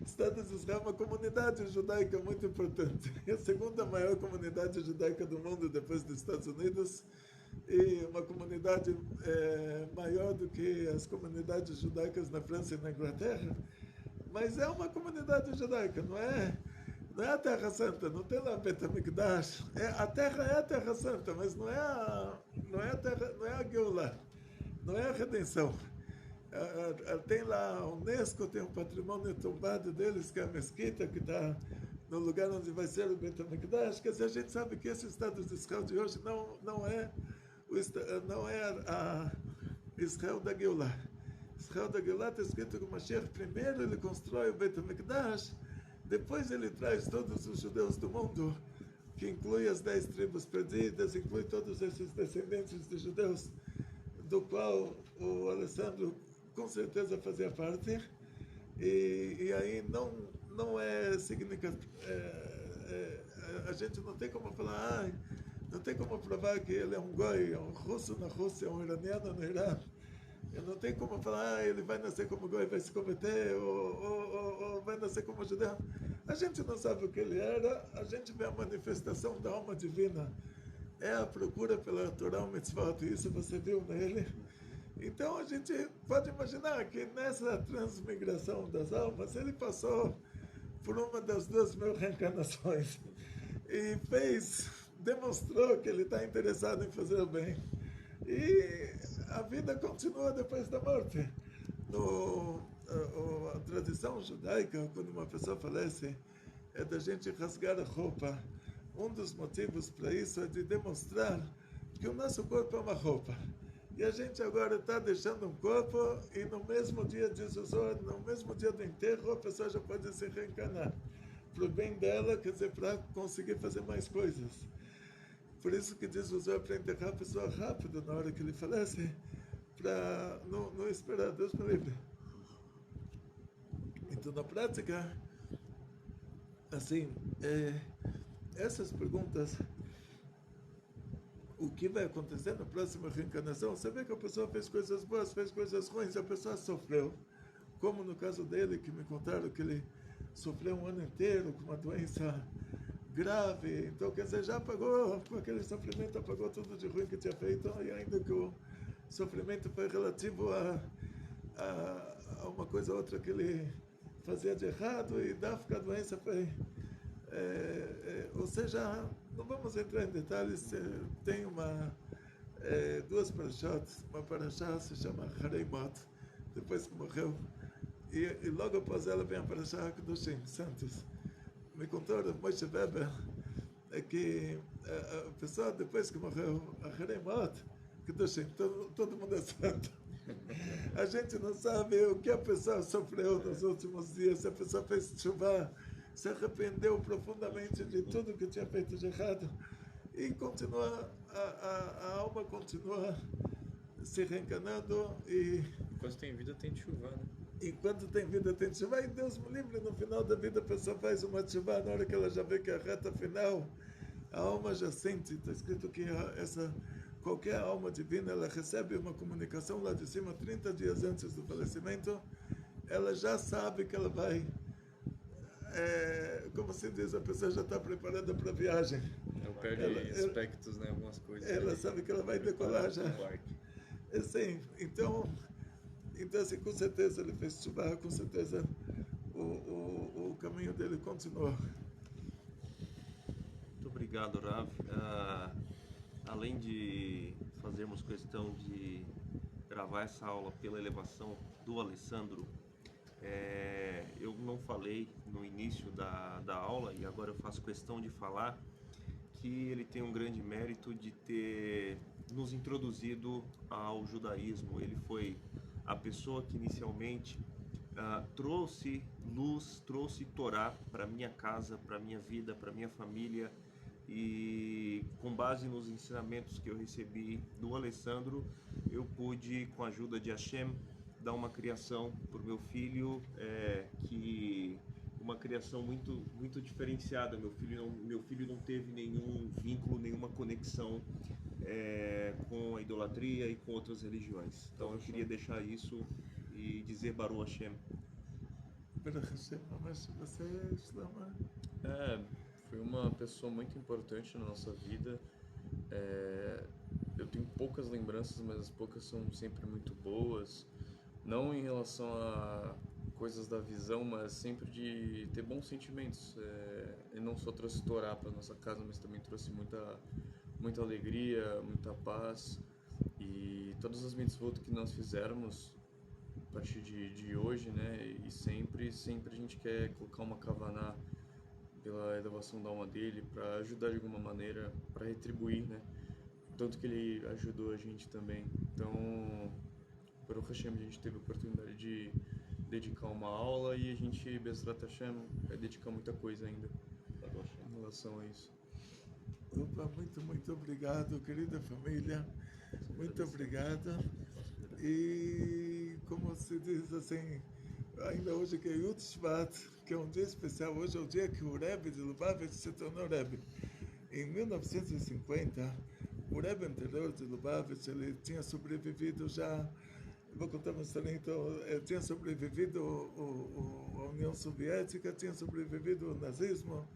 Estado de Israel é uma comunidade judaica muito importante. É a segunda maior comunidade judaica do mundo depois dos Estados Unidos, e uma comunidade maior do que as comunidades judaicas na França e na Inglaterra, mas é uma comunidade judaica, não é a Terra Santa, não tem lá Bet HaMikdash. A Terra é a Terra Santa, mas não é a Terra, não é a Geulah, não é a redenção. Tem lá a Unesco, tem um patrimônio tombado deles, que é a mesquita, que está no lugar onde vai ser o Bet HaMikdash. Quer dizer, a gente sabe que esse Estado de Israel de hoje não é a Israel da Geulah. Israel da Geulah está escrito que o Mashiach primeiro ele constrói o Bet HaMikdash, depois ele traz todos os judeus do mundo, que inclui as 10 tribos perdidas, inclui todos esses descendentes de judeus, do qual o Alessandro com certeza fazia parte, e aí não é significativo. A gente não tem como falar, não tem como provar que ele é um goi, é um russo na Rússia, um iraniano no Irã. Não tem como falar, ele vai nascer como goi, vai se converter, ou vai nascer como judeu. A gente não sabe o que ele era, a gente vê a manifestação da alma divina. É a procura pela Torá Mitzvot, e isso você viu nele. Então a gente pode imaginar que nessa transmigração das almas, ele passou por uma das 2.000 reencarnações e demonstrou que ele está interessado em fazer o bem. E a vida continua depois da morte. A tradição judaica, quando uma pessoa falece, é da gente rasgar a roupa. Um dos motivos para isso é de demonstrar que o nosso corpo é uma roupa. E a gente agora está deixando um corpo, e no mesmo dia, diz o Zohar, no mesmo dia do enterro, a pessoa já pode se reencarnar. Para o bem dela, quer dizer, para conseguir fazer mais coisas. Por isso que diz o Zohar para enterrar a pessoa rápido na hora que ele falece, para não esperar, Deus me livre. Então, na prática, assim, essas perguntas, o que vai acontecer na próxima reencarnação, você vê que a pessoa fez coisas boas, fez coisas ruins, a pessoa sofreu, como no caso dele, que me contaram que ele sofreu um ano inteiro com uma doença grave, então quer dizer, já apagou, com aquele sofrimento apagou tudo de ruim que tinha feito, e ainda que o sofrimento foi relativo a uma coisa ou outra que ele fazia de errado, e a doença foi... ou seja, não vamos entrar em detalhes, tem duas parashot, uma parashá se chama Hareimot, depois que morreu E logo após ela vem a Parashah HaKadoshim, Santos. Me contou o Moshe Weber que a pessoa, depois que morreu, Acharei Mot, Kadoshim, todo mundo é santo. A gente não sabe o que a pessoa sofreu nos últimos dias, se a pessoa fez chuva, se arrependeu profundamente de tudo que tinha feito de errado. E continua, a alma continua se reencarnando e... Enquanto tem vida, tem chuva, né? Enquanto tem vida, tem chuva. E Deus me livre, no final da vida a pessoa faz uma chuva, na hora que ela já vê que é a reta final, a alma já sente. Está escrito que qualquer alma divina, ela recebe uma comunicação lá de cima 30 dias antes do falecimento, ela já sabe que ela vai... como se diz, a pessoa já está preparada para a viagem. Ela perde aspectos, né? Algumas coisas. Ela sabe que ela vai decolar já. Sim, então assim, com certeza ele fez chuva, com certeza o caminho dele continuou. Muito obrigado, Rav. Além de fazermos questão de gravar essa aula pela elevação do Alessandro, eu não falei no início da aula e agora eu faço questão de falar que ele tem um grande mérito de ter nos introduzido ao judaísmo. Ele foi a pessoa que inicialmente trouxe luz, trouxe Torá para minha casa, para minha vida, para minha família, e com base nos ensinamentos que eu recebi do Alessandro, eu pude, com a ajuda de Hashem, dar uma criação para o meu filho, uma criação muito diferenciada. Meu filho não teve nenhum vínculo, nenhuma conexão com a idolatria e com outras religiões. Então eu queria deixar isso e dizer Baruch Hashem. Baruch Hashem, mas você, Shlomo? Foi uma pessoa muito importante na nossa vida. Eu tenho poucas lembranças, mas as poucas são sempre muito boas. Não em relação a coisas da visão, mas sempre de ter bons sentimentos. Ele não só trouxe Torá para nossa casa, mas também trouxe muita alegria, muita paz. E todas as mitzvot que nós fizermos a partir de hoje, né? E sempre a gente quer colocar uma kavaná pela elevação da alma dele, para ajudar de alguma maneira, para retribuir, né? Tanto que ele ajudou a gente também. Então, Baruch Hashem, a gente teve a oportunidade de dedicar uma aula e a gente, Bezrat Hashem, vai dedicar muita coisa ainda em relação a isso. Opa, muito obrigado, querida família. Muito obrigado. E como se diz assim, ainda hoje que é Yud Shvat, que é um dia especial, hoje é o dia que o Rebbe de Lubavitch se tornou Rebbe. Em 1950, o Rebbe anterior de Lubavitch, ele tinha sobrevivido já, vou contar uma história, então, tinha sobrevivido a União Soviética, tinha sobrevivido o nazismo.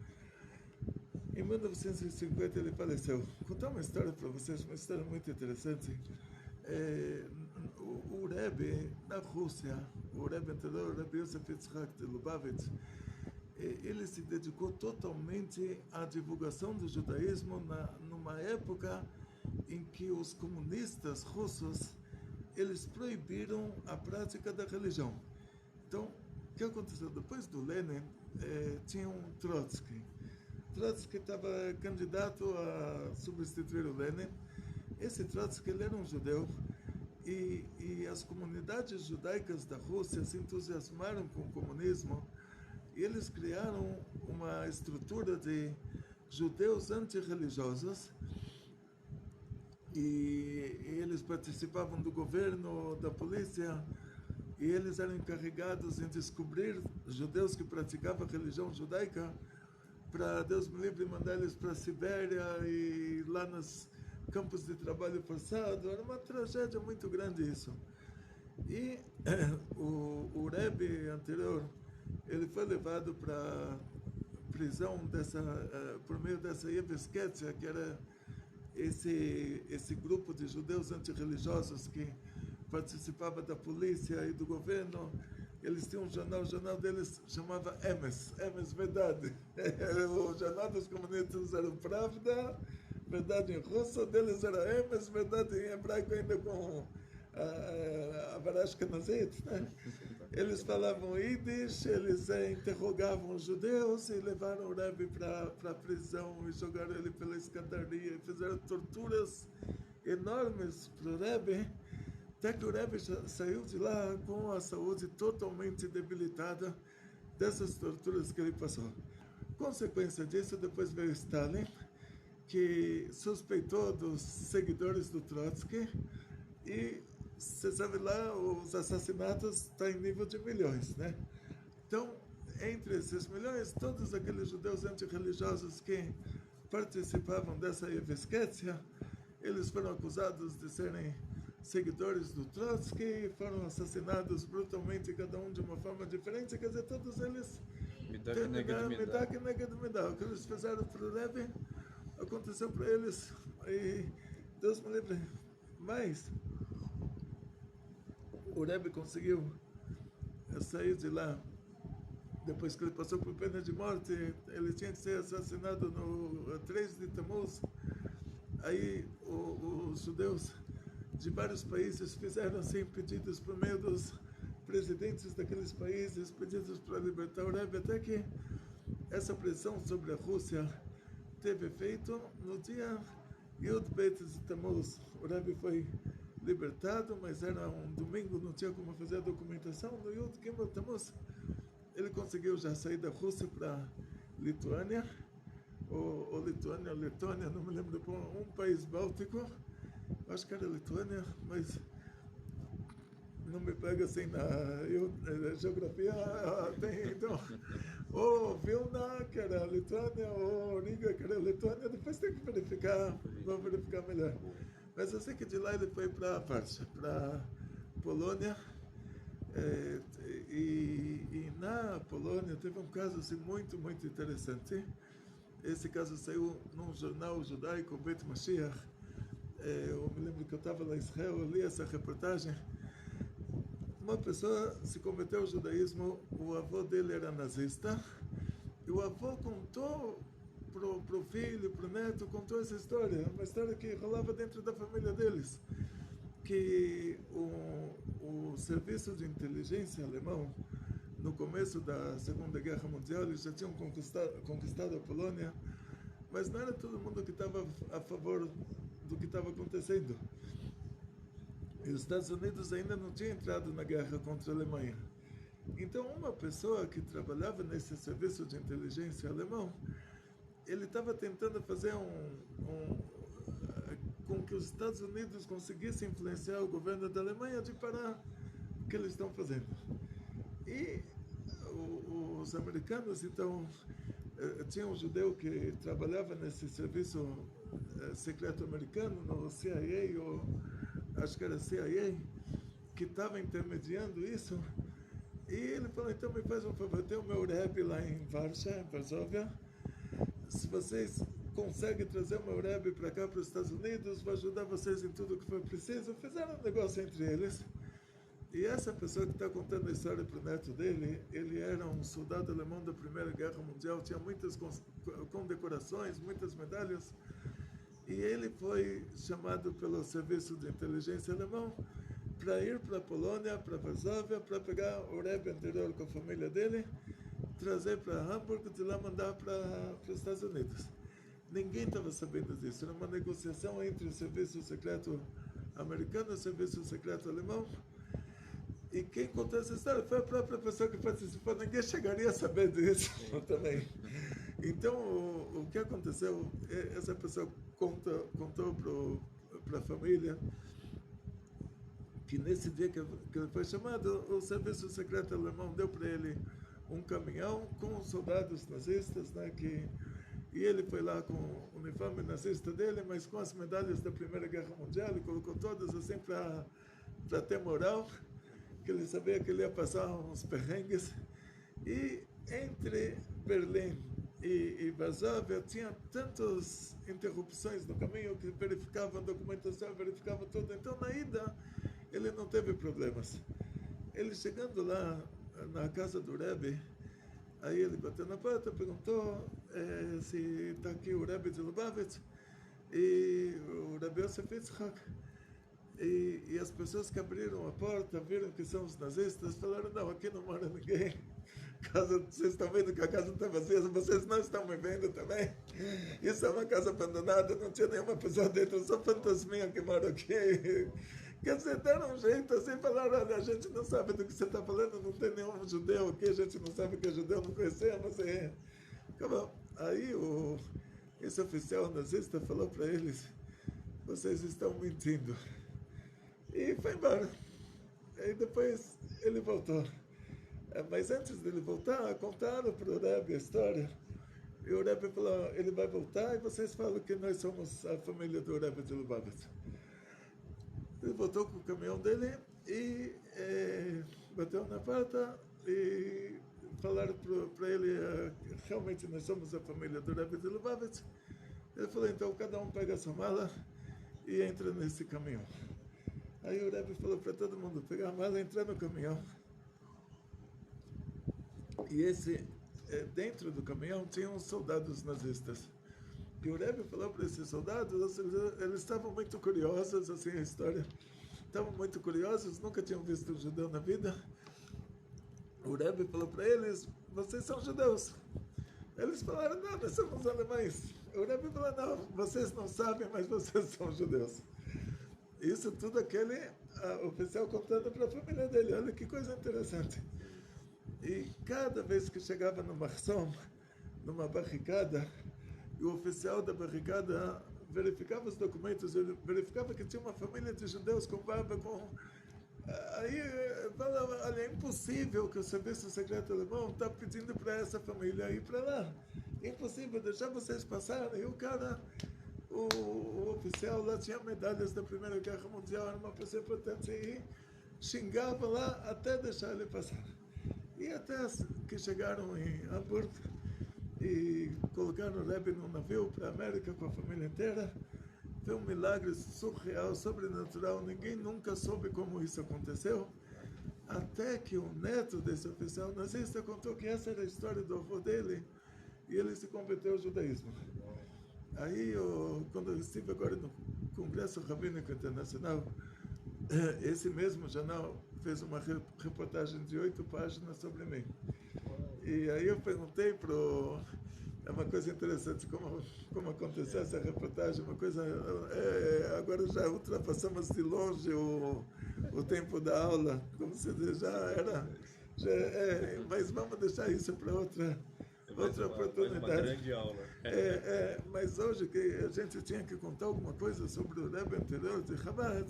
Em 1950 ele faleceu. Vou contar uma história para vocês, uma história muito interessante. O Rebbe, na Rússia, o Rebbe anterior, o Rebbe Yosef Yitzhak de Lubavitch, ele se dedicou totalmente à divulgação do judaísmo numa época em que os comunistas russos, eles proibiram a prática da religião. Então, o que aconteceu? Depois do Lenin, tinha um Trotsky. Trotsky estava candidato a substituir o Lenin. Esse Trotsky, ele era um judeu, e as comunidades judaicas da Rússia se entusiasmaram com o comunismo, e eles criaram uma estrutura de judeus antirreligiosos, e eles participavam do governo, da polícia, e eles eram encarregados em descobrir judeus que praticavam a religião judaica, para, Deus me livre, mandar eles para a Sibéria e lá nos campos de trabalho forçado. Era uma tragédia muito grande isso. E o Rebbe anterior, ele foi levado para a prisão por meio dessa Yevsketsia, que era esse grupo de judeus antirreligiosos que participava da polícia e do governo. Eles tinham um jornal, o jornal deles chamava Emes Verdade. O jornal dos comunistas era o Pravda, Verdade em russo, o deles era Emes Verdade em hebraico, ainda com a Varashka Nazit, né? Eles falavam Yiddish, eles interrogavam os judeus e levaram o Rebbe para a prisão e jogaram ele pela escadaria e fizeram torturas enormes para o Rebbe, até que o Rebbe saiu de lá com a saúde totalmente debilitada dessas torturas que ele passou. Consequência disso, depois veio Stalin, que suspeitou dos seguidores do Trotsky, e você sabe lá, os assassinatos estão em nível de milhões, né? Então, entre esses milhões, todos aqueles judeus antirreligiosos que participavam dessa Yevesquetsia, eles foram acusados de serem seguidores do Trotsky, foram assassinados brutalmente, cada um de uma forma diferente, quer dizer, todos eles terminaram Midá que neged Midá. O que eles fizeram para o Rebbe aconteceu para eles, e Deus me livre. Mas o Rebbe conseguiu sair de lá depois que ele passou por pena de morte. Ele tinha que ser assassinado no 3 de Tammuz. Aí os judeus de vários países fizeram assim pedidos por meio dos presidentes daqueles países, pedidos para libertar o Rebbe, até que essa pressão sobre a Rússia teve efeito. No dia Yud Bet Tammuz, o Rebbe foi libertado, mas era um domingo, não tinha como fazer a documentação. No Yud Gimel Tammuz, ele conseguiu já sair da Rússia para Lituânia, ou Lituânia, ou Letônia, não me lembro, um país báltico, acho que era Lituânia, mas não me pega assim na geografia, tem, então, ou Vilna, que era Lituânia, ou Riga, que era Letônia, depois tem que verificar, vamos verificar melhor. Mas eu sei que de lá ele foi para Varsóvia, para Polônia, e na Polônia teve um caso assim, muito, muito interessante. Esse caso saiu num jornal judaico, Bet Mashiach. Eu me lembro que eu estava lá em Israel, eu li essa reportagem. Uma pessoa se converteu ao judaísmo, o avô dele era nazista, e o avô contou pro filho, pro neto, contou essa história, uma história que rolava dentro da família deles, que o serviço de inteligência alemão, no começo da Segunda Guerra Mundial, eles já tinham conquistado a Polônia, mas não era todo mundo que estava a favor do que estava acontecendo. E os Estados Unidos ainda não tinham entrado na guerra contra a Alemanha. Então, uma pessoa que trabalhava nesse serviço de inteligência alemão, ele estava tentando fazer com que os Estados Unidos conseguissem influenciar o governo da Alemanha de parar o que eles estão fazendo. E os americanos, então, tinha um judeu que trabalhava nesse serviço secreto americano, no CIA, ou acho que era CIA, que estava intermediando isso. E ele falou, então me faz um favor, tem o meu Rebbe lá em Varsóvia, se vocês conseguem trazer o meu Rebbe para cá, para os Estados Unidos, vou ajudar vocês em tudo o que for preciso. Fizeram um negócio entre eles. E essa pessoa que está contando a história para o neto dele, ele era um soldado alemão da Primeira Guerra Mundial, tinha muitas condecorações, muitas medalhas, e ele foi chamado pelo serviço de inteligência alemão para ir para a Polônia, para Varsóvia, para pegar o Rebbe anterior com a família dele, trazer para Hamburgo, de lá mandar para os Estados Unidos. Ninguém estava sabendo disso, era uma negociação entre o serviço secreto americano e o serviço secreto alemão. E quem contou essa história foi a própria pessoa que participou. Ninguém chegaria a saber disso também. Então, o que aconteceu, essa pessoa contou para a família que nesse dia que ele foi chamado, o serviço secreto alemão deu para ele um caminhão com soldados nazistas, né, e ele foi lá com o uniforme nazista dele, mas com as medalhas da Primeira Guerra Mundial, ele colocou todas assim para ter moral, que ele sabia que ele ia passar uns perrengues. E entre Berlim e Varsóvia tinha tantas interrupções no caminho que verificavam a documentação, verificavam tudo. Então, na ida, ele não teve problemas. Ele chegando lá na casa do Rebbe, aí ele bateu na porta, perguntou se está aqui o Rebbe de Lubavitch, e o Rebbe Yosef Yitzhak. E as pessoas que abriram a porta, viram que são os nazistas, falaram, não, aqui não mora ninguém. Casa, vocês estão vendo que a casa está vazia, vocês não estão me vendo também. Isso é uma casa abandonada, não tinha nenhuma pessoa dentro, só fantasminha que mora aqui. Quer dizer, deram um jeito assim, falaram, olha, a gente não sabe do que você está falando, não tem nenhum judeu aqui, a gente não sabe que é judeu, não conhecemos. Aí esse oficial nazista falou para eles, vocês estão mentindo. E foi embora. Aí depois ele voltou. Mas antes dele voltar, contaram para o Rebbe a história. E o Rebbe falou, ele vai voltar e vocês falam que nós somos a família do Rebbe de Lubavitch. Ele voltou com o caminhão dele e bateu na porta e falaram para ele, realmente nós somos a família do Rebbe de Lubavitch. Ele falou, então cada um pega a sua mala e entra nesse caminhão. Aí o Rebbe falou para todo mundo pegar a mala e entrar no caminhão. E dentro do caminhão tinham soldados nazistas. E o Rebbe falou para esses soldados, eles estavam muito curiosos, assim a história, estavam muito curiosos, nunca tinham visto um judeu na vida. O Rebbe falou para eles, vocês são judeus. Eles falaram, não, nós somos alemães. O Rebbe falou, não, vocês não sabem, mas vocês são judeus. Isso tudo aquele oficial contando para a família dele, olha que coisa interessante. E cada vez que chegava no Marsom, numa barricada, e o oficial da barricada verificava os documentos, ele verificava que tinha uma família de judeus com barba, aí falava, olha, é impossível que o serviço secreto alemão está pedindo para essa família ir para lá. É impossível deixar vocês passarem. E o cara, o oficial lá tinha medalhas da Primeira Guerra Mundial, era uma pessoa importante, e xingava lá até deixar ele passar. E até que chegaram em Hamburgo e colocaram o Rebbe num navio para a América com a família inteira. Foi um milagre surreal, sobrenatural. Ninguém nunca soube como isso aconteceu. Até que o neto desse oficial nazista contou que essa era a história do avô dele e ele se converteu ao judaísmo. Aí, quando eu estive agora no Congresso Rabínico Internacional, esse mesmo jornal fez uma reportagem de 8 páginas sobre mim. E aí eu perguntei é uma coisa interessante como aconteceu essa reportagem, uma coisa, agora já ultrapassamos de longe o tempo da aula, como se diz, mas vamos deixar isso para outra oportunidade. Uma grande aula. Mas hoje que a gente tinha que contar alguma coisa sobre o Rebbe anterior de Chabad.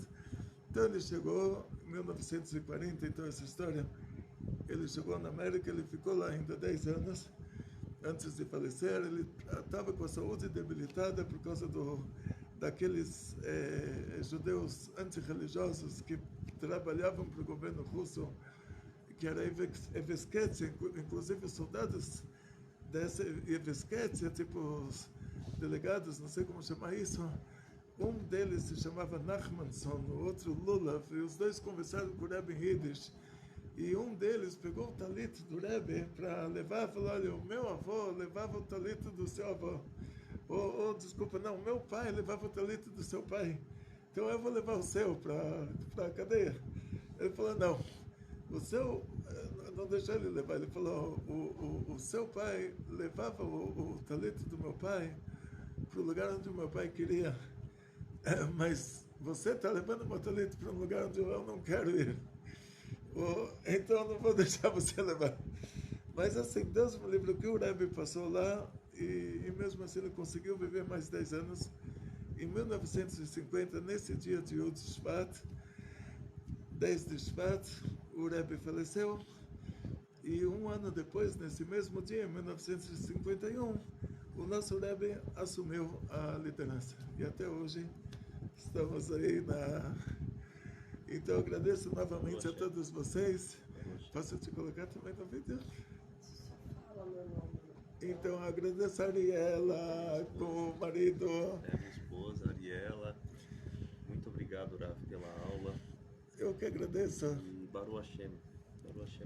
Então ele chegou em 1940, então essa história, ele chegou na América, ele ficou lá ainda 10 anos, antes de falecer. Ele estava com a saúde debilitada por causa daqueles judeus antirreligiosos que trabalhavam para o governo russo, que era Evesquetia, inclusive os soldados dessa Evesquetia, tipo os delegados, não sei como chamar isso. Um deles se chamava Nachmanson, o outro Lulav, e os dois conversaram com o Rebbe em Yiddish. E um deles pegou o talito do Rebbe para levar, falou, olha, o meu avô levava o talito do seu avô. Desculpa, não, o meu pai levava o talito do seu pai. Então eu vou levar o seu para a cadeia. Ele falou, não, o seu, não deixou ele levar. Ele falou, o seu pai levava o talito do meu pai para o lugar onde o meu pai queria. Mas você está levando o meu talito para um lugar onde eu não quero ir. Então eu não vou deixar você levar. Mas assim, Deus me livre, que o Rebbe passou lá e mesmo assim ele conseguiu viver mais 10 anos. Em 1950, nesse dia de Yud Shvat, 10 de Shvat, o Rebbe faleceu. E um ano depois, nesse mesmo dia, em 1951, o nosso Rebbe assumiu a liderança. E até hoje estamos aí Então eu agradeço novamente a todos vocês. Posso te colocar também no vídeo? Então agradeço a Ariela com o marido. Minha esposa, Ariela. Muito obrigado, Rav, pela aula. Eu que agradeço. E Baruch Hashem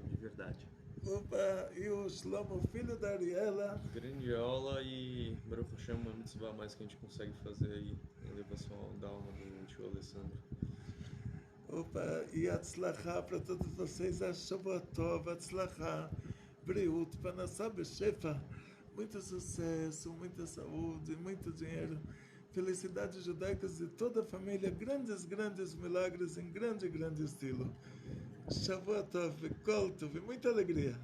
de verdade. Opa, e o Shlomo, filho da Ariela. Grande aula e Baruch Hashem, uma mitzvah a mais que a gente consegue fazer aí, em elevação da alma do tio Alessandro. Opa, e atzlachá para todos vocês, Shavua Tov, atzlachá, briut, panassá bechefa, muito sucesso, muita saúde, muito dinheiro, felicidades judaicas de toda a família, grandes milagres em grande estilo. Shavua Tov, kol tov, muita alegria.